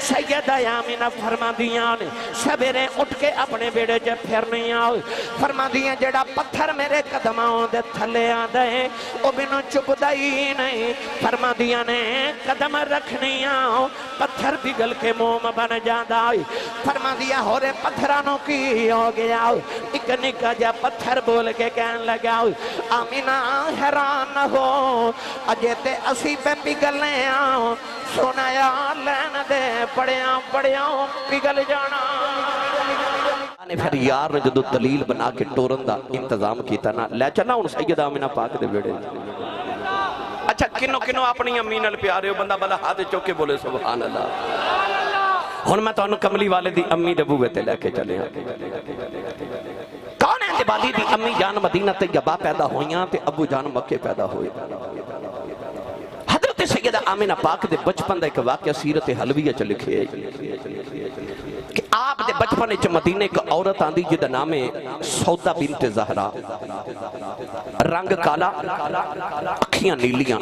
سیدہ آمینہ فرما دیاں نے سویرے اٹھ کے اپنے بیڑے جے پھرنی آؤ فرما دیاں جڑا پتھر میرے قدموں دے تھلے آدھے او بینو چپ دائی نہیں فرما دیاں نے قدم رکھنی آؤ پتھر پگل کے موم بن جاندہ فرما دیا ہو رے پتھرانوں کی ہو گیا ایک نکا جا پتھر بول کے کہن لگا آمینہ حیران نہ ہو اجے تے اسی پہ پگلنے آؤ سنایا لین دے پڑیاں پگل جانا پھر یار نے جدو دلیل بنا کے ٹورن دا انتظام کیتا نا لے چلا ان سیدہ آمینہ پاک دے بیڑے اچھا کنو اپنی امین پیارے ہو بندہ بلا ہاتھ چوکے بولے سبحان اللہ ہن میں تو انہوں کملی والے دی امی دے بوے تے لے کے چلے کون ہے انتبالی دی امی جان مدینہ طیبہ پیدا ہوئیاں تے ابو جان مکے پیدا ہوئے حضرت سیدہ آمینہ پاک دے بچپن دا ایک واقعہ سیرت حلویہ چ لکھے کہ آپ دے بچپن اچھ مدینہ ایک عورت آندی جدہ نام سودہ بنت زہرا رنگ کالا اکھیاں نیلیاں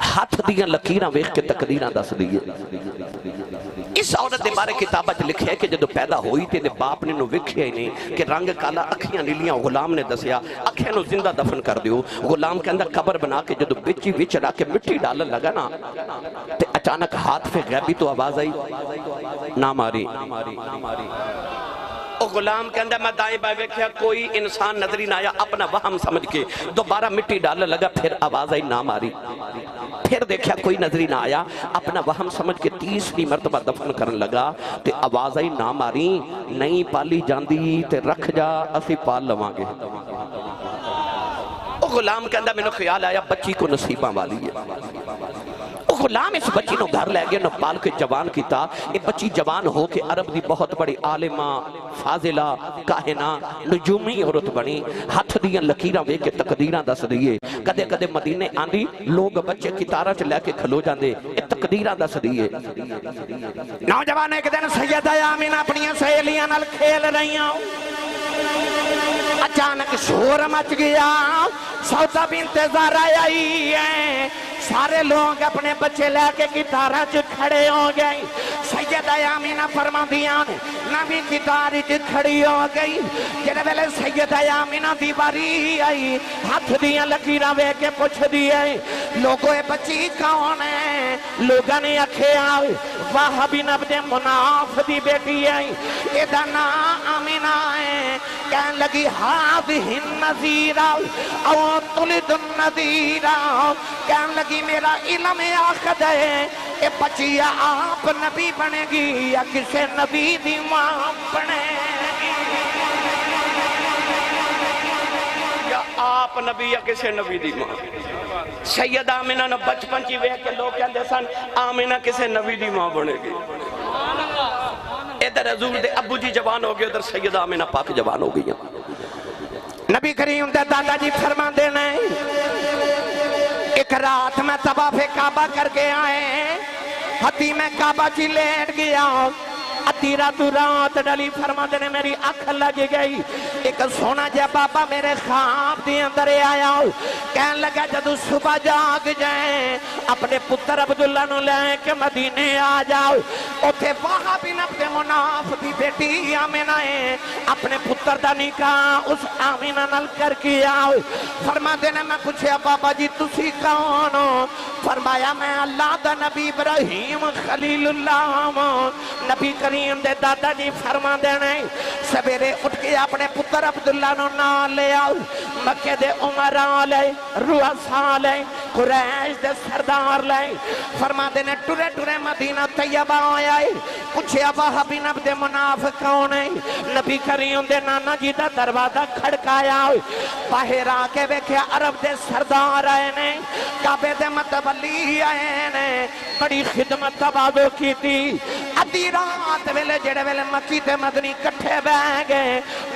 ہاتھ دیاں لکیراں ویخ کے تقدیراں دس دیئے اس عورت دے بارے کتابت لکھے ہے کہ جدو پیدا ہوئی تھے دے باپ نے نو وکھیا ہی نہیں کہ رنگ کالا اکھیاں نیلیاں غلام نے دسیا اکھیاں نو زندہ دفن کر دیو غلام کے اندر قبر بنا کے جدو بچی وچ را کے مٹی ڈالن لگا نا تے اچانک ہاتھ پہ غیبی تو آواز آئی نہ ماری او غلام کے اندر میں دائیں بائیں ویکھیا کوئی انسان نظری نہ آیا اپنا وہم سمجھ کے دوبارہ مٹی ڈالن لگا پھر آواز آئی نہ ماری پھر دیکھیا کوئی نظری نہ آیا اپنا وہم سمجھ کے تیسری مرتبہ دفن کرن لگا تے آواز آئی نہ ماری نہیں پالی جاندی تے رکھ جا اسی پال لواں گے او غلام کے اندر میں نے خیال آیا بچی کو نصیبہ والی ہے غلام اس بچی نو گھر لے گیا نو پال کے جوان کی تا یہ بچی جوان ہو کے عرب دی بہت بڑی عالمہ فاضلہ کاہنہ نجومی عورت بنی ہاتھ دیاں لکیراں وے کے تقدیراں دس دیئے کدے کدے مدینے آندی لوگ بچے کتارہ چ لے کے کھلو جاندے یہ تقدیراں دس دیئے نوجوان ایک دن سیدہ آمینہ اپنی سہیلیاں نال کھیل رہیاں اچانک شور مچ گیا سودہ بنت زہرا آئی ہے سارے لوگ اپنے بچے لے کے گٹارہ چ کھڑے ہو گئے سیدہ آمینہ فرما دیاں نبی گٹار چ کھڑی ہو گئی جنہیں ویلے سیدہ آمینہ دی باری آئی ہاتھ دیاں لکیراں وے کے پوچھ دیئے لوگوں اے بچی کون ہے لوگاں نے اکھے آئے واہ بن عبد مناف دی بیٹی آئی ادھا نا آمینہ ہے کہن لگی ہادھ النذیرہ او تلد النذیرہ کہن لگی میرا علم آخد ہے کہ بچی آپ نبی بنے گی یا کسے نبی دی ماں بنے گی یا آپ نبی یا کسے نبی دی ماں سیدہ آمینہ نے بچپن چی وے کے لوگ کہندے سن آمینہ کسے نبی دی ماں بنے گی ادھر حضور دے ابو جی جوان ہو گئے ادھر سیدہ آمینہ پاک جوان ہو گئی نبی کریم دے دادا جی فرما دینے ایک رات میں طواف کعبہ کر کے آئے حتیم کعبہ چی لیٹ گیا ادھی رات ڈلی فرما دینے میری آنکھ لگ گئی ایک سونا جا بابا میرے خواب دی اندر آیا کہن لگا جدو صبح جاگ جائیں اپنے پتر عبداللہ نو لے کے مدینے آ جاؤ اوتھے واہ بن عبد مناف دی بیٹی آمینہ ہے اپنے پتر دا نکاح اس آمینہ نل کر کے آؤ فرما دینے میں پوچھیا بابا جی تسی کون ہو فرمایا میں اللہ دا نبی ابراہیم خلیل اللہ نبی کریم دے دادا جی فرما دینے سبیرے اٹھ کے اپنے پتر عبداللہ نو نال لے آؤ مکہ دے عمرہ لے رؤساء لے قریش دے سردار لے فرما دینے ٹرے ٹرے مدینہ طیبہ آئے پوچھے واہ بن عبد مناف کون ہے نبی کریم دے نانا جی دا دروازہ کھڑکایا باہر آ کے ویکھیا عرب دے سردار آئے نے کعبے دے متولی آئے نے بڑی خدمت تبادو کی تھی ادھی رات ویلے جڑے ویلے مکی تے مدنی کٹھے بہ گئے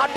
8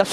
10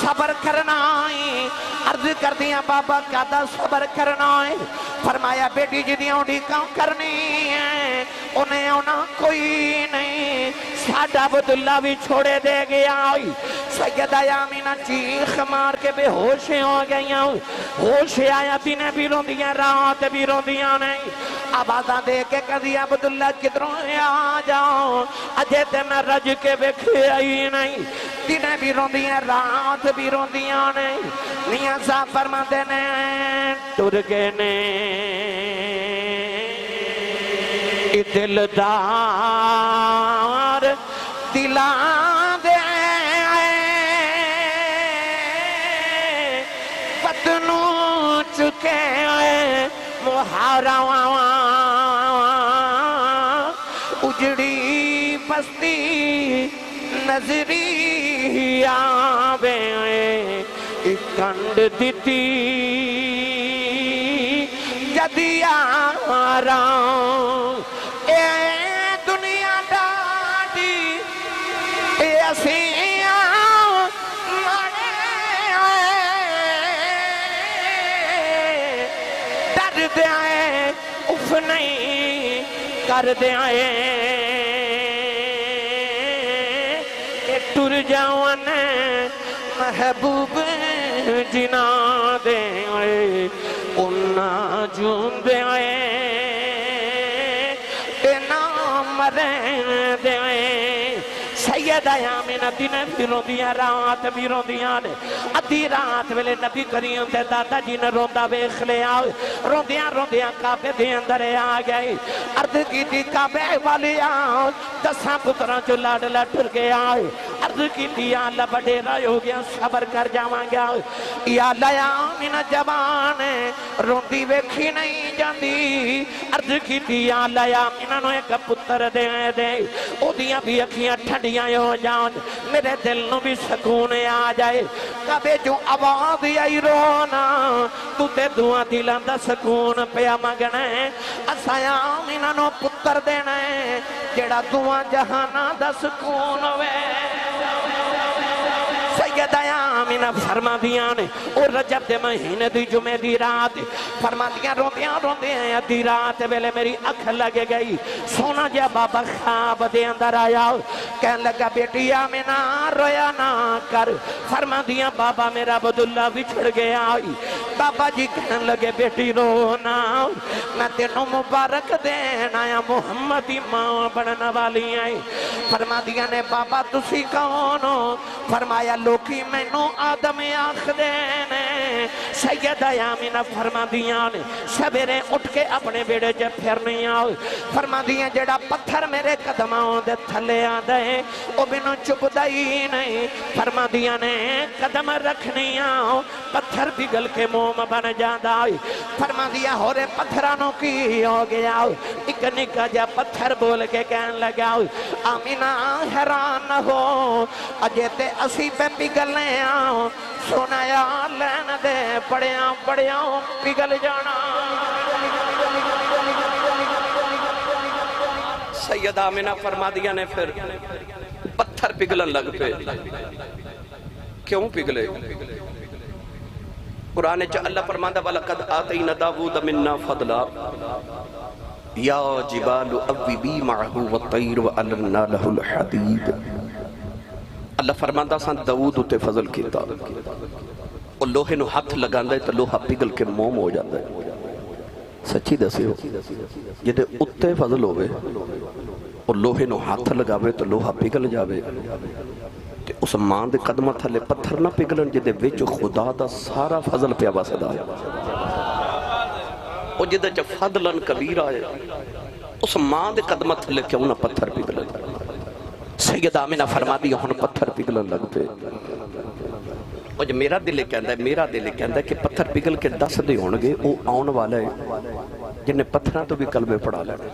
صبر کرنا ہے عرض کر دیا بابا کہتا صبر کرنا ہے فرمایا بیٹی جی دیاں اڈیکاں کرنی ہے انہیں آنا کوئی نہیں ساڈا عبداللہ بھی چھوڑے دے گیا سیدہ آمینہ چیخ مار کے بے ہوشیں ہو گئیاں ہوش آیا دن بھی رون دیا رات بھی رون دیا نہیں آبادہ دے کے کہی عبداللہ کدروں آ جاؤ اجے تے میں رج کے بکھے آئی نہیں دن بھی رون دیا رات بھی رون دیا نہیں میاں صاحب فرما دینے ٹر گئے نے دلدار دلا دے پتنوں چکے محارا اجڑی بستی نظری آوے کنڈ دیتی جدی آرام اے دنیا ڈاڈی اے اسیاں مانے ڈر دے آئے اف نہیں کر دے آئے اے ٹر جاؤن محبوب جنا دے آئے انہاں جون دے آئے مرین دے سیدہ آمینہ دن بھی رو دیا رات بھی رو دیا ادھی رات ویلے نبی کریم تے دادا جی نے روندہ بیخ لے آؤ روندیا کعبے دے اندر آ گئے عرض کی تھی کعبے والی آؤ دساں پتران جو لاڈ ٹر گیا عرض کی تھی یا اللہ بڑیرہ ہو گیا صبر کر جاواں گیا یا اللہ آمینہ جوان روندی ویکھی نہیں جاندی عرض کی تھی یا اللہ آمینہ نو ایک پتر دے او دیاں بھی اکھیاں ٹھنڈیاں ہو جاؤں میرے دل نو بھی سکون آ جائے کبے جو آواز آئی رونا تو تے دعا دلان دا سکون پیا مگنے اسایا آمینہ نو پتر دینے جڑا دعا جہانا دا سکون وے سیدہ آمینہ فرما دیا نے اور رجب دے مہینے دی جمعے دی رات فرما دیا روندیاں دی رات ویلے میری اکھ لگے گئی سونا جا بابا خواب دے اندر آیا کہن لگا بیٹی آمینہ رویا نہ کر فرما دیا بابا میرا عبداللہ بچھڑ گیا بابا جی کہن لگے بیٹی رونا میں تینوں مبارک دینا یا محمدی ماں بڑھنا والی آئی فرما دیا نے بابا تسی کونو فرمایا لوکی مینوں آدم آخ دینے سیدہ آمینہ فرما دیا نے سبیرے اٹھ کے اپنے بیڑے جے پھرنی آؤ فرما دیا جڑا پتھر میرے قدموں دے تھلے آدھے او بینوں چپ دائی نہیں فرما دیا نے قدم رکھنی آؤ پتھر پگل کے موم بن جاندہ فرما دیا ہو رے پتھرانوں کی ہو گیا ایک نکا جا پتھر بول کے کہن لگا آمینہ حیران نہ ہو اجے تے اسی پہ پگلنے آؤ سنایا لین دے پڑیاں پگل جانا سیدہ آمینہ فرما دیا نے پھر پتھر پگلن لگ پہ کیوں پگلے قرآن چا اللہ فرماندہ وَلَقَدْ آتَيْنَا دَاوُودَ مِنَّا فَضْلًا یا جبال اوبی معہو والطیر وَأَلَنَّا لَهُ الْحَدِيدِ اللہ فرماندہ سان داود اتے فضل کیتا اور لوہے نو ہاتھ لگاندہ ہے تو لوہا پگل کے موم ہو جاندہ ہے سچی دسی ہو جدے اتے فضل ہوئے اور لوہے نو ہاتھ لگاوے تو لوہا پگل جاوے اس ماں دے قدمہ تھلے پتھر نہ پگلن جدے ویچو خدا دا سارا فضل پیا واسدہ ہے اور جدے جب فضلن کبیر آئے اس ماں دے قدمہ تھلے کیوں نہ پتھر پگلن سیدہ آمینہ فرما دیا ہن پتھر پگلن لگ پہ اور جو میرا دلے کہندہ ہے کہ پتھر پگل کے 10 دے ہونگے وہ آن والا ہے جنہیں پتھران تو بھی کلمے پڑھا لینے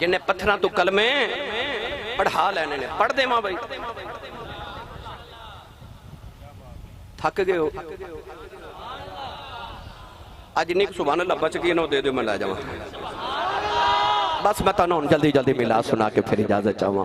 جنہیں پتھران تو کلمے پڑھا لینے پڑھ دے ماں بھائی تھک گئے ہو آج نیک سبحان اللہ بچ گئی نو دے دے میں لے جاؤں بس میں تانوں جلدی ملا سنا کے پھر اجازت چاہوں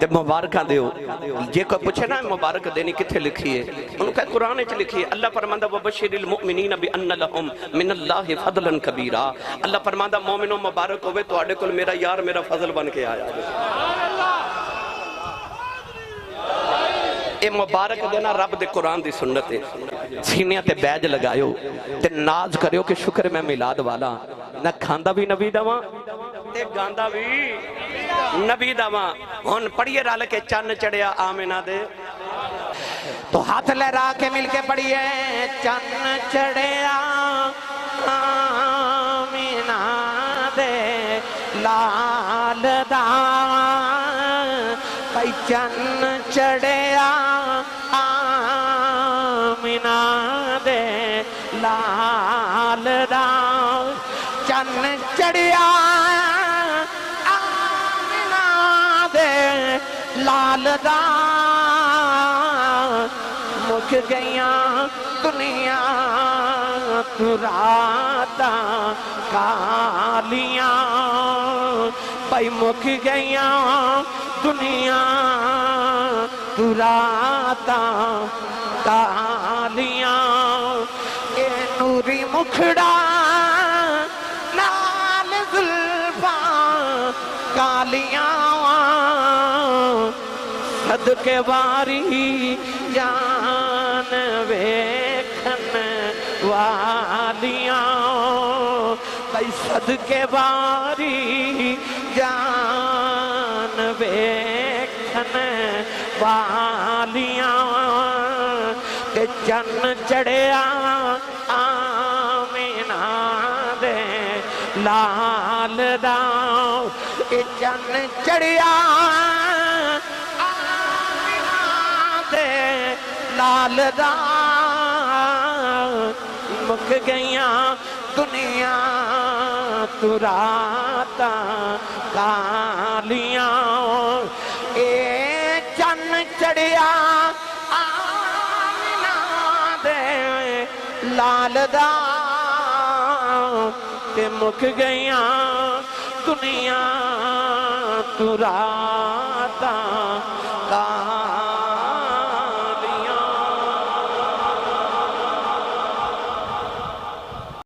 تے مبارکاں دیو جے کوئی پوچھے نا مبارک دینی کتھے لکھی ہے انہوں کہ قرآن وچ لکھی ہے اللہ فرماندا وبشر المؤمنین بان لهم من اللہ فضلا کبیرا اللہ فرماندا مومنوں مبارک ہوئے تواڈے کول میرا یار میرا فضل بن کے آیا اے مبارک دینا رب دے قرآن دی سنت ہے سینے تے بیج لگایو تے ناز کریو کہ شکر میں میلاد والا نہ کھاندا بھی نبی دواں تے گاندا بھی نبی دواں ہن پڑھیے رل کے چن چڑھیا آمنہ دے تو ہاتھ لہرا کے مل کے پڑھیے چن چڑھیا آمینہ دے لال دا بھائی چن چڑھیا آمینہ دے لال دا چن چڑھیا آمینہ دے لال دا مک گئیاں دنیا تراتاں کالیاں بھائی مک گئیاں دنیا تراتاں کالیاں اے نوری مکھڑا نال زلفاں کالیاں صدقے واری جان ویکھن والیاں بھائی صدقے واری جان ویکھن والیاں تے چن چڑھیا آمینہ دے لال دا اے چن چڑھیا لال دا مک گئیاں دنیا تراتاں کالیاں اے چن چڑھیا آمینہ دے لال دا تے مک گئیاں دنیا تراتاں